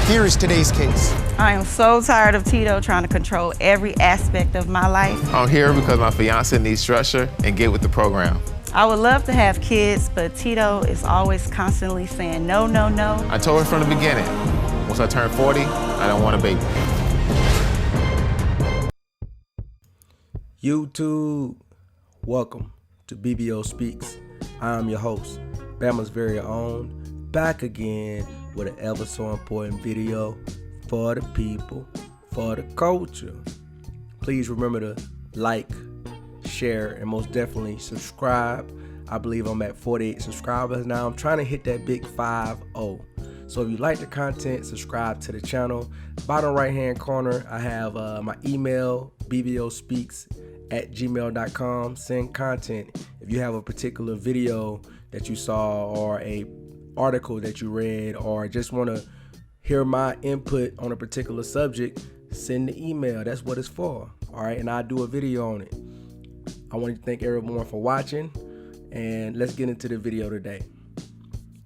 Here is today's case. I am so tired of Tito trying to control every aspect of my life. I'm here because my fiance needs structure and get with the program. I would love to have kids, but Tito is always constantly saying no, no, no. I told her from the beginning, once I turn 40, I don't want a baby. YouTube, welcome to BVO Speaks. I'm your host, Bama's very own, back again with an ever so important video for the people, for the culture. Please remember to like, share, and most definitely subscribe. I believe I'm at 48 subscribers now. I'm trying to hit that big 5-0. So if you like the content, subscribe to the channel. Bottom right hand corner, I have my email, bvospeaks@gmail.com. Send content. If you have a particular video that you saw or a article that you read or just want to hear my input on a particular subject, send the email. That's what it's for. All right, and I'll do a video on it. I want to thank everyone for watching, and let's get into the video today.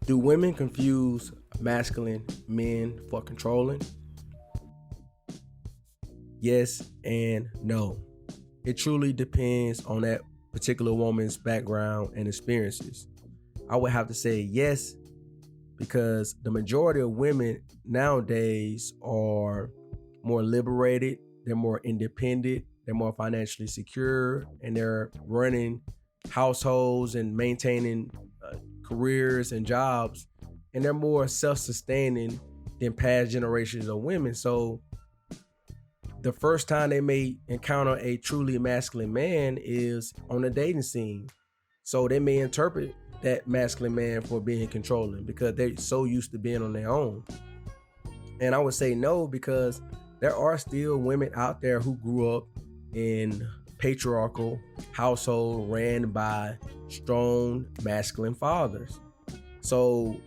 Do women confuse masculine men for controlling? Yes and no. It truly depends on that particular woman's background and experiences. I would have to say yes, because the majority of women nowadays are more liberated, they're more independent, they're more financially secure, and they're running households and maintaining careers and jobs, and they're more self-sustaining than past generations of women. So the first time they may encounter a truly masculine man is on the dating scene. So they may interpret that masculine man for being controlling because they're so used to being on their own. And I would say no, because there are still women out there who grew up in patriarchal household ran by strong masculine fathers. So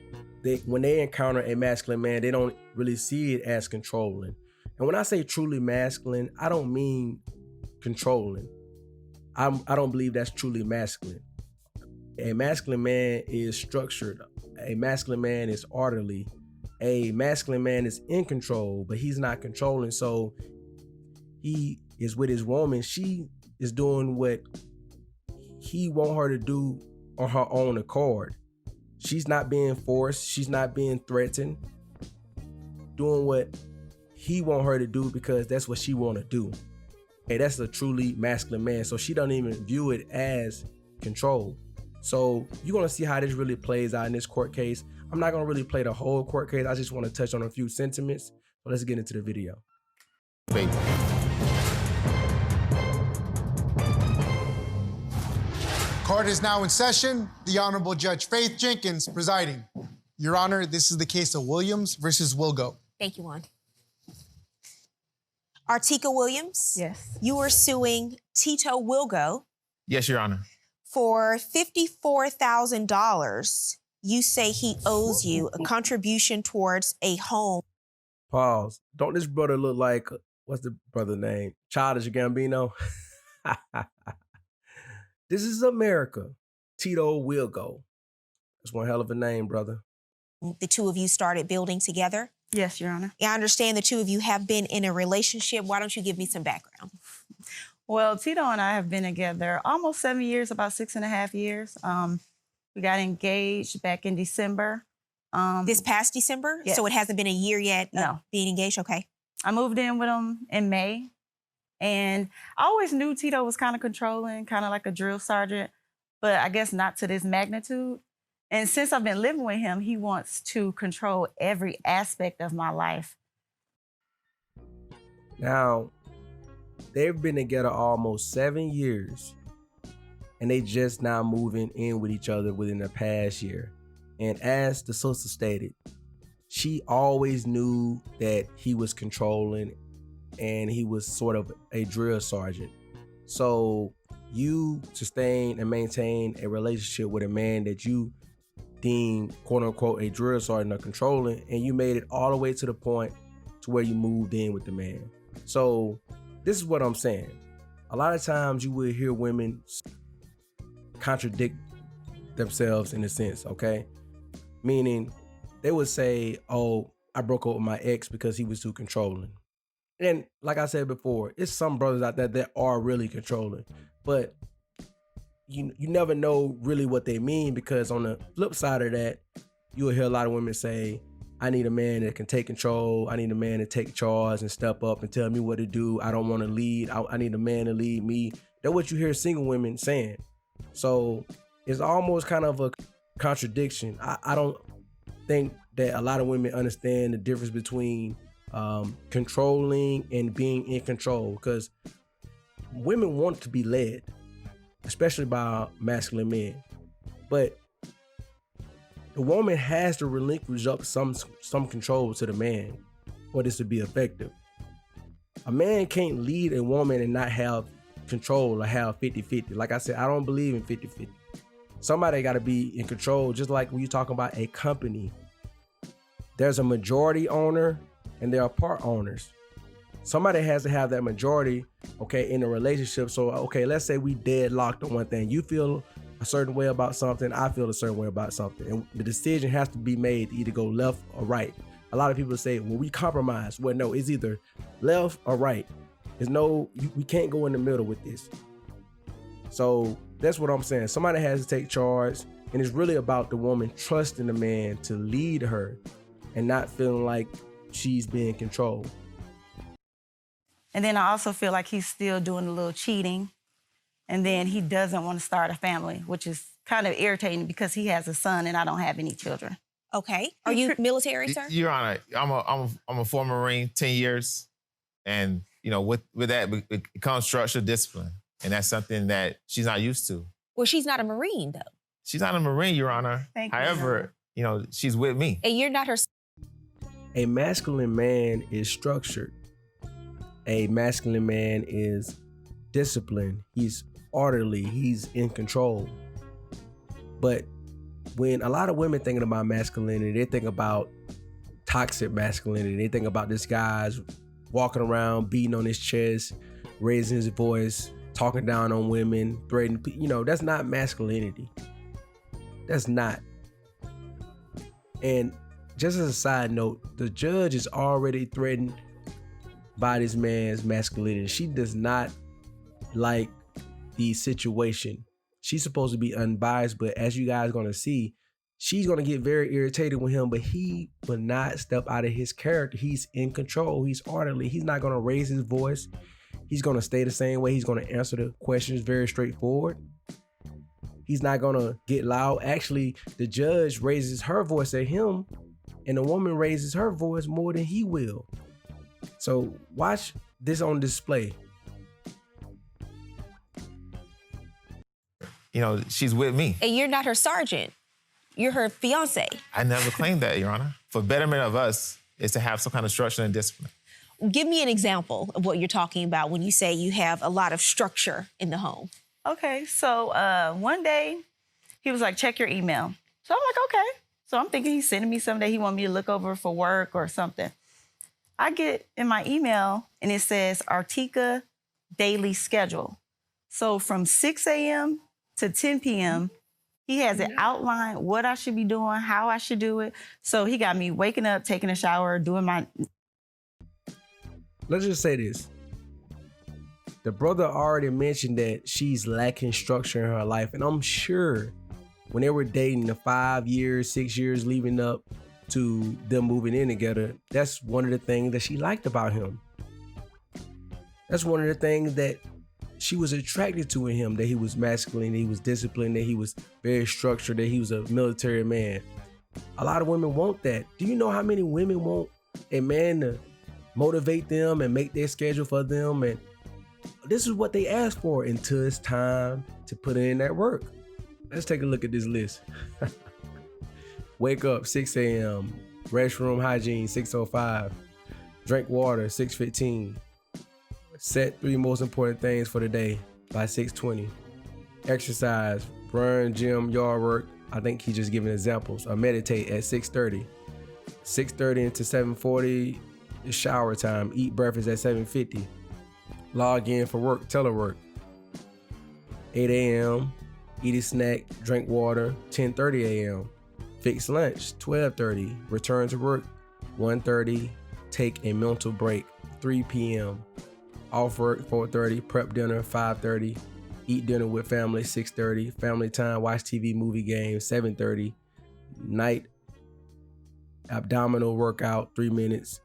when they encounter a masculine man, they don't really see it as controlling. And when I say truly masculine, I don't mean controlling. I don't believe that's truly masculine. A masculine man is structured. A masculine man is orderly. A masculine man is in control, but he's not controlling. So he is with his woman. She is doing what he want her to do on her own accord. She's not being forced. She's not being threatened. Doing what he want her to do because that's what she want to do. Hey, that's a truly masculine man. So she don't even view it as control. So you're going to see how this really plays out in this court case. I'm not going to really play the whole court case. I just want to touch on a few sentiments. But let's get into the video. Baby. Court is now in session. The Honorable Judge Faith Jenkins presiding. Your Honor, this is the case of Williams versus Wilgo. Thank you, Juan. Artika Williams? Yes. You are suing Tito Wilgo Yes, Your Honor. for $54,000. You say he owes you a contribution towards a home. Pause. Don't this brother look like, what's the brother name? Childish Gambino? This is America. Tito Wilgo. That's one hell of a name, brother. The two of you started building together. Yes, Your Honor. I understand the two of you have been in a relationship. Why don't you give me some background? Well, Tito and I have been together almost 7 years, about 6.5 years. We got engaged back in December. This past December? Yes. So it hasn't been a year yet of No. being engaged? Okay. I moved in with him in May. And I always knew Tito was kind of controlling, kind of like a drill sergeant, but I guess not to this magnitude. And since I've been living with him, he wants to control every aspect of my life. Now, they've been together almost 7 years, and they just now moving in with each other within the past year. And as the sister stated, she always knew that he was controlling and he was sort of a drill sergeant. So you sustain and maintain a relationship with a man that you deem quote unquote a drill sergeant or controlling, and you made it all the way to the point to where you moved in with the man. So this is what I'm saying. A lot of times you will hear women contradict themselves in a sense, okay? Meaning they would say, oh, I broke up with my ex because he was too controlling. And like I said before, it's some brothers out there that are really controlling, but you never know really what they mean, because on the flip side of that, you'll hear a lot of women say, I need a man that can take control. I need a man to take charge and step up and tell me what to do. I don't want to lead. I need a man to lead me. That's what you hear single women saying. So it's almost kind of a contradiction. I don't think that a lot of women understand the difference between controlling and being in control, because women want to be led, especially by masculine men. But the woman has to relinquish up some control to the man for this to be effective. A man can't lead a woman and not have control or have 50-50. Like I said, I don't believe in 50-50. Somebody got to be in control, just like when you talk about a company. There's a majority owner and there are part owners. Somebody has to have that majority, okay, in a relationship. So, okay, let's say we deadlocked on one thing. You feel a certain way about something, I feel a certain way about something. And the decision has to be made to either go left or right. A lot of people say, well, we compromise. Well, no, it's either left or right. We can't go in the middle with this. So that's what I'm saying. Somebody has to take charge, and it's really about the woman trusting the man to lead her and not feeling like she's being controlled. And then I also feel like he's still doing a little cheating. And then he doesn't want to start a family, which is kind of irritating because he has a son and I don't have any children. Okay. Are you military, sir? Your Honor, I'm a former Marine, 10 years. And, with that, it comes structured discipline. And that's something that she's not used to. Well, she's not a Marine, though. She's not a Marine, Your Honor. Thank you. However, she's with me. And you're not her. A masculine man is structured. A masculine man is disciplined. He's orderly. He's in control. But when a lot of women thinking about masculinity, they think about toxic masculinity. They think about this guy's walking around, beating on his chest, raising his voice, talking down on women, threatening. That's not masculinity. That's not. And just as a side note, the judge is already threatened by this man's masculinity. She does not like the situation. She's supposed to be unbiased, but as you guys are going to see, she's going to get very irritated with him, but he will not step out of his character. He's in control. He's orderly. He's not going to raise his voice. He's going to stay the same way. He's going to answer the questions very straightforward. He's not going to get loud. Actually, the judge raises her voice at him, and the woman raises her voice more than he will. So watch this on display. She's with me. And you're not her sergeant. You're her fiance. I never claimed that, Your Honor. For betterment of us is to have some kind of structure and discipline. Give me an example of what you're talking about when you say you have a lot of structure in the home. Okay, so one day he was like, check your email. So I'm like, okay. So I'm thinking he's sending me something that he wants me to look over for work or something. I get in my email and it says Artica daily schedule. So from 6 a.m. to 10 p.m., he has it outlined what I should be doing, how I should do it. So he got me waking up, taking a shower, doing my... Let's just say this. The brother already mentioned that she's lacking structure in her life. And I'm sure when they were dating the 5 years, 6 years leading up to them moving in together, that's one of the things that she liked about him. That's one of the things that she was attracted to in him, that he was masculine, that he was disciplined, that he was very structured, that he was a military man. A lot of women want that. Do you know how many women want a man to motivate them and make their schedule for them? And this is what they ask for until it's time to put in that work. Let's take a look at this list. Wake up 6 a.m. Restroom hygiene 6:05. Drink water 6:15. Set 3 most important things for the day by 6:20. Exercise, run, gym, yard work. I think he's just giving examples. Or meditate at 6:30. 6:30 into 7:40 is shower time. Eat breakfast at 7:50. Log in for work, telework. 8 a.m. Eat a snack, drink water. 10:30 a.m. Fix lunch, 12:30. Return to work, 1:30, take a mental break. 3 p.m. off work. 4:30, prep dinner. 5:30, eat dinner with family. 6:30, family time, watch TV, movie, games. 7:30, night abdominal workout, 3 minutes.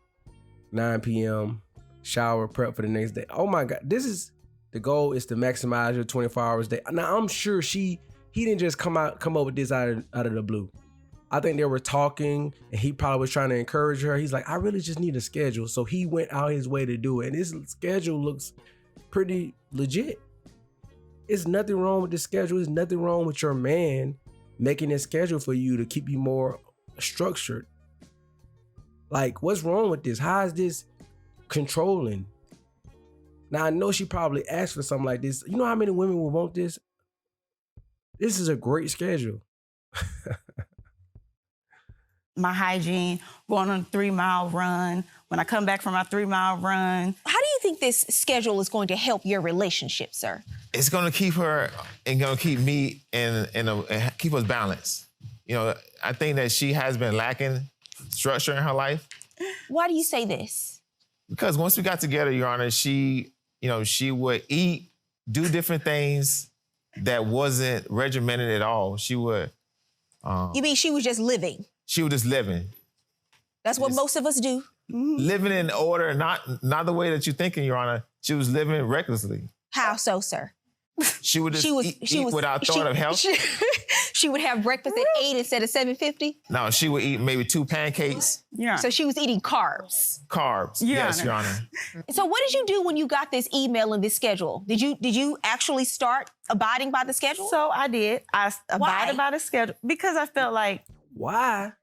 9 p.m., shower, prep for the next day. Oh my God, the goal is to maximize your 24 hours a day. Now I'm sure he didn't just come up with this out of the blue. I think they were talking and he probably was trying to encourage her. He's like, I really just need a schedule. So he went out his way to do it. And his schedule looks pretty legit. There's nothing wrong with the schedule. There's nothing wrong with your man making a schedule for you to keep you more structured. Like, what's wrong with this? How is this controlling? Now, I know she probably asked for something like this. You know how many women will want this? This is a great schedule. My hygiene, going on a 3-mile run. When I come back from my 3-mile run. How do you think this schedule is going to help your relationship, sir? It's going to keep her and going to keep me and keep us balanced. You know, I think that she has been lacking structure in her life. Why do you say this? Because once we got together, Your Honor, she would eat, do different things that wasn't regimented at all. She would. You mean she was just living? She was just living. That's what most of us do. Living in order, not the way that you're thinking, Your Honor. She was living recklessly. How so, sir? She would just eat without thought of health. She would have breakfast at 8 instead of 7:50? No, she would eat maybe 2 pancakes. Yeah. So she was eating carbs. Carbs. Your Yes, Honor. Your Honor. So what did you do when you got this email and this schedule? Did you actually start abiding by the schedule? So I did. I abided by the schedule because I felt like. Why?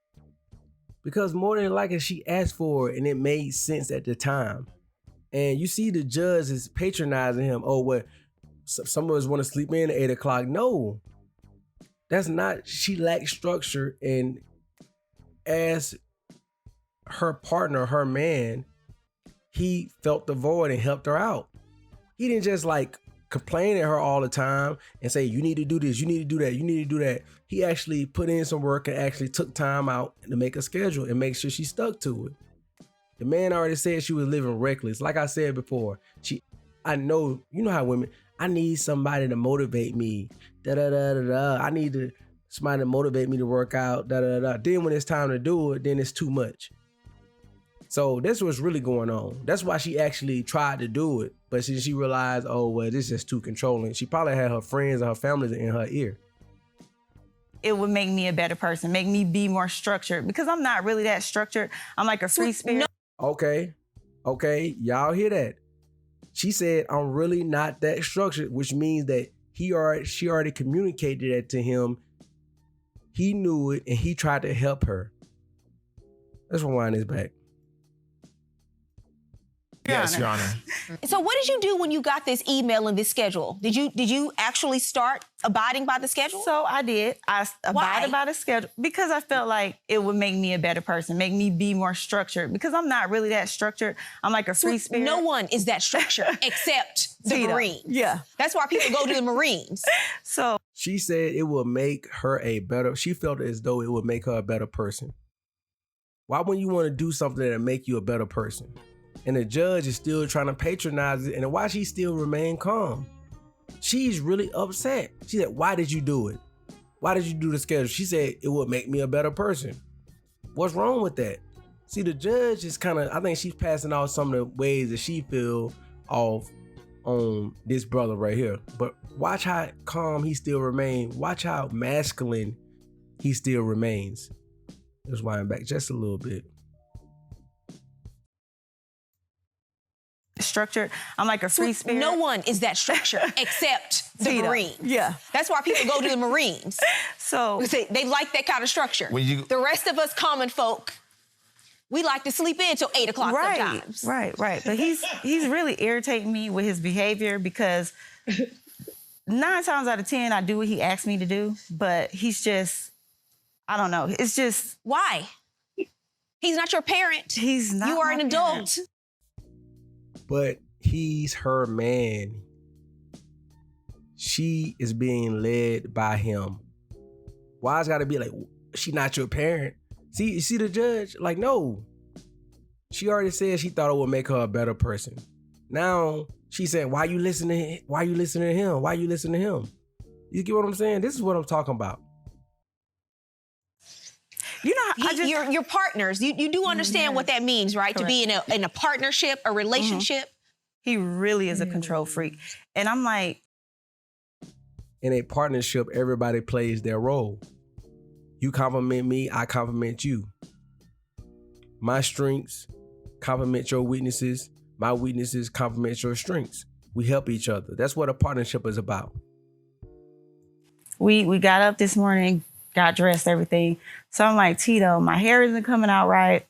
Because more than likely she asked for it and it made sense at the time. And you see the judge is patronizing him. Oh, what? Some of us want to sleep in at 8 o'clock. No, that's not. She lacks structure. And as her partner, her man, he felt the void and helped her out. He didn't just like complain at her all the time and say, you need to do this, you need to do that, you need to do that. He actually put in some work and actually took time out to make a schedule and make sure she stuck to it. The man already said she was living reckless. Like I said before, I know, you know how women, I need somebody to motivate me. I need somebody to motivate me to work out. Then when it's time to do it, then it's too much. So that's what's really going on. That's why she actually tried to do it. But she realized, oh, well, this is just too controlling. She probably had her friends and her family in her ear. It would make me a better person, make me be more structured because I'm not really that structured. I'm like a free spirit. Okay, y'all hear that? She said, I'm really not that structured, which means that she already communicated that to him. He knew it and he tried to help her. Let's rewind this back. Yes, Your Honor. So what did you do when you got this email and this schedule? Did you actually start abiding by the schedule? So I did. I abided by the schedule because I felt like it would make me a better person, make me be more structured because I'm not really that structured. I'm like a free spirit. No one is that structured except the Marines. Yeah. That's why people go to the Marines. So she said it would make her she felt as though it would make her a better person. Why wouldn't you want to do something that make you a better person? And the judge is still trying to patronize it. And why she still remain calm? She's really upset. She said, why did you do it? Why did you do the schedule? She said, it would make me a better person. What's wrong with that? See, the judge is I think she's passing out some of the ways that she feel off on this brother right here. But watch how calm he still remains. Watch how masculine he still remains. Let's wind back just a little bit. structured. I'm like a free spirit. No one is that structured except the Marines. Yeah. That's why people go to the Marines. So they like that kind of structure. The rest of us common folk, we like to sleep in till 8 o'clock sometimes. Right. But he's really irritating me with his behavior because 9 times out of 10, I do what he asks me to do, but he's just, I don't know. It's just. Why? He's not your parent. He's not. You are an adult. Parent. But he's her man. She is being led by him. Why it's gotta be like, she not your parent? See the judge? Like, no. She already said she thought it would make her a better person. Now she said, why you listening to him? Why you listening to him? You get what I'm saying? This is what I'm talking about. You know, you're partners. You do understand what that means, right? Correct. To be in a partnership, a relationship. He really is a control freak. And I'm like, in a partnership, everybody plays their role. You compliment me, I compliment you. My strengths complement your weaknesses. My weaknesses complement your strengths. We help each other. That's what a partnership is about. we got up this morning, got dressed, everything. So I'm like, Tito, my hair isn't coming out right.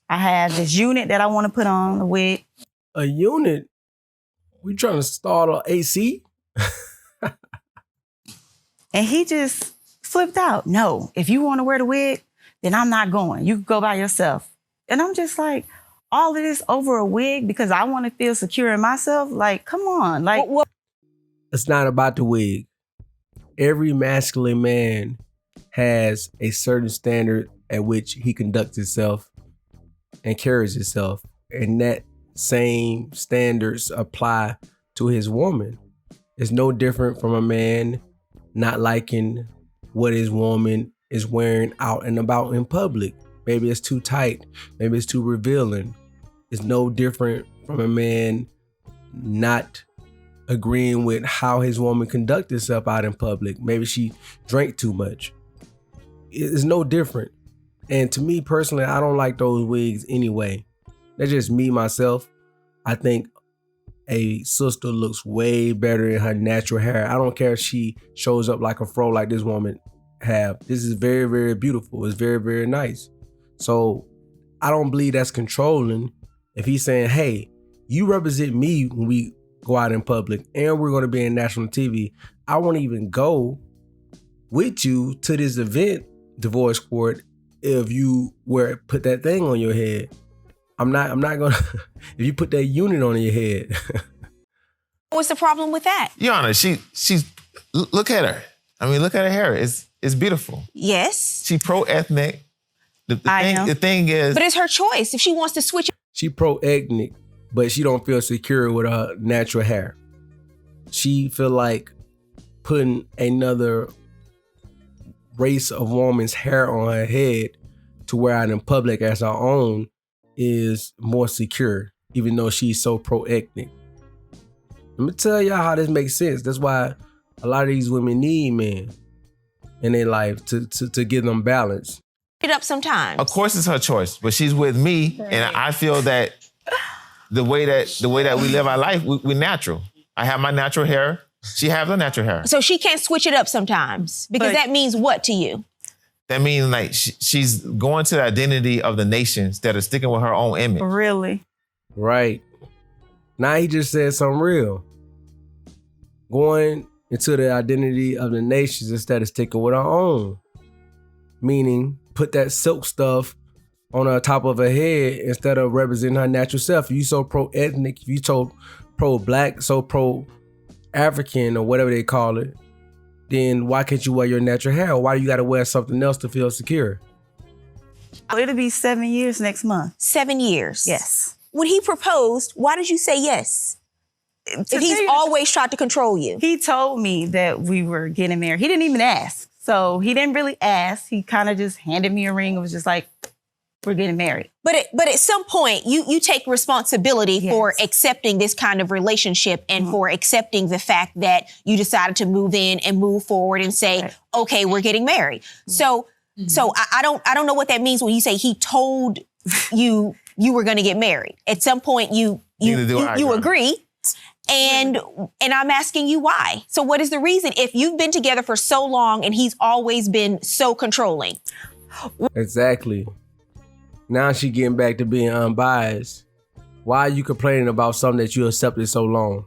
I have this unit that I want to put on, the wig. A unit? We trying to start an AC? And he just flipped out. No, if you want to wear the wig, then I'm not going. You can go by yourself. And I'm just like, all of this over a wig because I want to feel secure in myself? Like, come on. Like, It's not about the wig. Every masculine man has a certain standard at which he conducts himself and carries himself. And that same standards apply to his woman. It's no different from a man not liking what his woman is wearing out and about in public. Maybe it's too tight. Maybe it's too revealing. It's no different from a man not agreeing with how his woman conducts herself out in public. Maybe she drank too much. It's no different. And to me personally, I don't like those wigs anyway. That's just me, myself. I think a sister looks way better in her natural hair. I don't care if she shows up like a fro like this woman have. This is very, very beautiful. It's very, very nice. So I don't believe that's controlling. If he's saying, hey, you represent me when we go out in public and we're going to be in national TV, I won't even go with you to this event, divorce court, if you put that thing on your head. I'm not gonna if you put that unit on your head. What's the problem with that? Your Honor, she's look at her. I mean, look at her hair. It's beautiful. Yes. She pro-ethnic. The thing is, but it's her choice if she wants to switch. She pro-ethnic, but she don't feel secure with her natural hair. She feel like putting another race of woman's hair on her head to wear out in public as her own is more secure, even though she's so pro-ethnic. Let me tell y'all how this makes sense. That's why a lot of these women need men in their life to give them balance. It up sometimes. Of course, it's her choice, but she's with me, and I feel that the way that we live our life, we're natural. I have my natural hair. She has her natural hair. So she can't switch it up sometimes because that means what to you? That means like she's going to the identity of the nations that are sticking with her own image. Really? Right. Now he just said something real. Going into the identity of the nations instead of sticking with our own. Meaning, put that silk stuff on the top of her head instead of representing her natural self. If you so pro-ethnic, if you so pro-black, so pro-African or whatever they call it, then why can't you wear your natural hair? Or why do you got to wear something else to feel secure? It'll be 7 years next month. 7 years? Yes. When he proposed, why did you say yes? If he's always tried to control you. He told me that we were getting married. He didn't even ask. So he didn't really ask. He kind of just handed me a ring. It was just like, we're getting married. But at some point, you take responsibility for accepting this kind of relationship and for accepting the fact that you decided to move in and move forward and say, okay, we're getting married. So I don't know what that means when you say he told you were going to get married. At some point, you agree. And I'm asking you why. So what is the reason if you've been together for so long and he's always been so controlling? Exactly. Now she getting back to being unbiased. Why are you complaining about something that you accepted so long?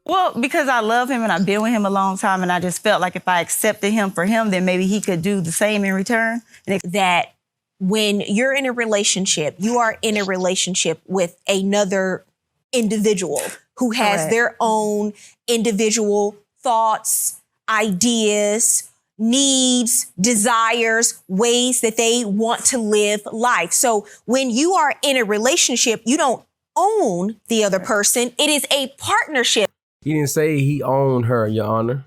Well, because I love him and I've been with him a long time and I just felt like if I accepted him for him, then maybe he could do the same in return. And that when you're in a relationship, you are in a relationship with another individual who has their own individual thoughts, ideas, needs, desires, ways that they want to live life. So when you are in a relationship, you don't own the other person. It is a partnership. He didn't say he owned her, Your Honor.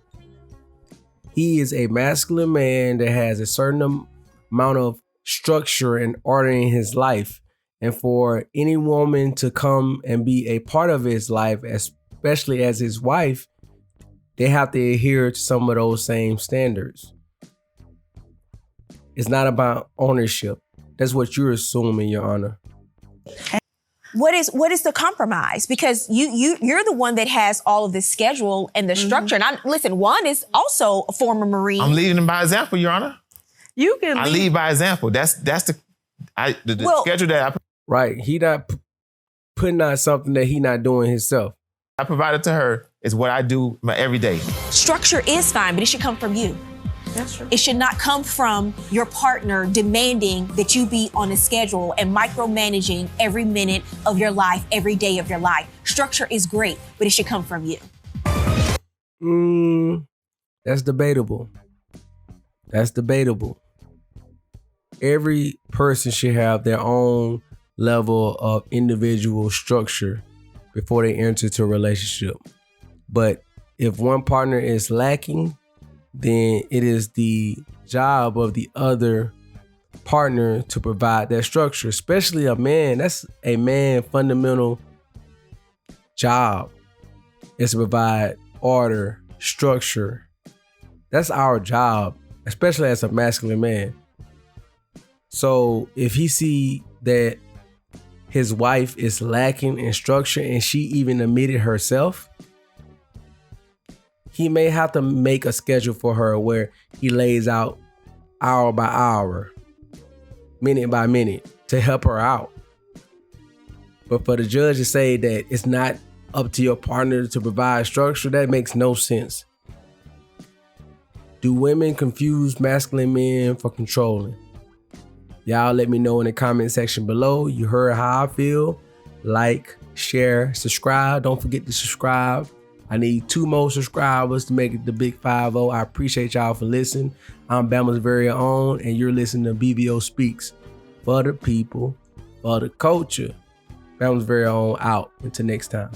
He is a masculine man that has a certain amount of structure and order in his life. And for any woman to come and be a part of his life, especially as his wife, they have to adhere to some of those same standards. It's not about ownership. That's what you're assuming, Your Honor. What is the compromise? Because you're the one that has all of this schedule and the structure. And listen, Juan is also a former Marine. I'm leading by example, Your Honor. You can I lead by example. That's the schedule that Right. He not putting out something that he not doing himself. I provided to her is what I do my every day. Structure is fine, but it should come from you. That's true. It should not come from your partner demanding that you be on a schedule and micromanaging every minute of your life, every day of your life. Structure is great, but it should come from you. That's debatable. That's debatable. Every person should have their own level of individual structure before they enter into a relationship. But if one partner is lacking, then it is the job of the other partner to provide that structure, especially a man. That's a man fundamental job, is to provide order, structure. That's our job, especially as a masculine man. So if he see that his wife is lacking in structure and she even admitted herself, he may have to make a schedule for her where he lays out hour by hour, minute by minute to help her out. But for the judge to say that it's not up to your partner to provide structure, that makes no sense. Do women confuse masculine men for controlling? Y'all let me know in the comment section below. You heard how I feel. Like, share, subscribe. Don't forget to subscribe. I need 2 more subscribers to make it the big 5-0. I appreciate y'all for listening. I'm Bama's very own, and you're listening to BVO Speaks. For the people, for the culture. Bama's very own out. Until next time.